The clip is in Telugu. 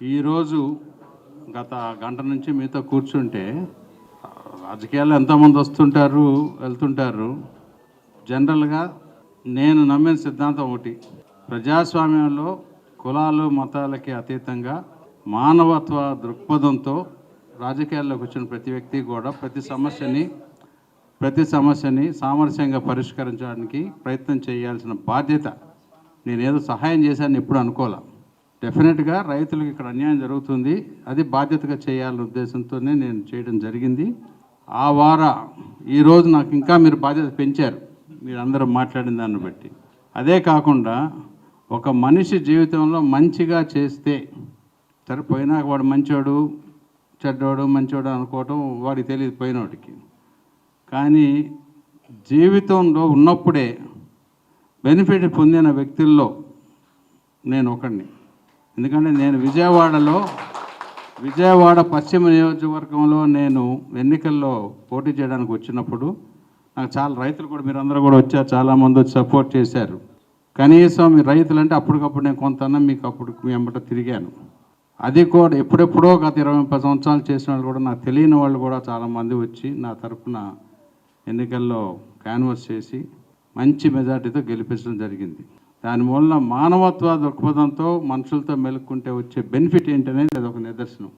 ఈరోజు గత గంట నుంచి మీతో కూర్చుంటే రాజకీయాల్లో ఎంతోమంది వస్తుంటారు వెళ్తుంటారు. జనరల్గా నేను నమ్మిన సిద్ధాంతం ఒకటి, ప్రజాస్వామ్యంలో కులాలు మతాలకి అతీతంగా మానవత్వ దృక్పథంతో రాజకీయాల్లోకి వచ్చిన ప్రతి వ్యక్తి కూడా ప్రతి సమస్యని సామరస్యంగా పరిష్కరించడానికి ప్రయత్నం చేయాల్సిన బాధ్యత. నేనేదో సహాయం చేశాను ఎప్పుడు అనుకోలే. డెఫినెట్గా రైతులకు ఇక్కడ అన్యాయం జరుగుతుంది, అది బాధ్యతగా చేయాలనే ఉద్దేశంతోనే నేను చేయడం జరిగింది. ఈరోజు నాకు ఇంకా మీరు బాధ్యత పెంచారు, మీరు అందరూ మాట్లాడిన దాన్ని బట్టి. అదే కాకుండా ఒక మనిషి జీవితంలో మంచిగా చేస్తే సరిపోయినాక వాడు మంచోడు చెడ్డోడు మంచోడు అనుకోవటం వాడికి తెలియదు పోయినోటికి. కానీ జీవితంలో ఉన్నప్పుడే బెనిఫిట్ పొందిన వ్యక్తుల్లో నేను ఒకడిని. ఎందుకంటే నేను విజయవాడ పశ్చిమ నియోజకవర్గంలో నేను ఎన్నికల్లో పోటీ చేయడానికి వచ్చినప్పుడు నాకు చాలా రైతులు కూడా, మీరందరూ కూడా వచ్చారు, చాలామంది వచ్చి సపోర్ట్ చేశారు. కనీసం మీ రైతులు అంటే అప్పటికప్పుడు నేను కొంతన్నా మీకు అప్పుడు మీ వెంబట తిరిగాను. అది కూడా ఎప్పుడెప్పుడో గత 20-30 సంవత్సరాలు చేసిన వాళ్ళు కూడా, నాకు తెలియని వాళ్ళు కూడా చాలామంది వచ్చి నా తరఫున ఎన్నికల్లో క్యాన్వాస్ చేసి మంచి మెజార్టీతో గెలిపించడం జరిగింది. దానివల్ల మానవత్వ దృక్పథంతో మనుషులతో మెలుక్కుంటే వచ్చే బెనిఫిట్ ఏంటనేది అది ఒక నిదర్శనం.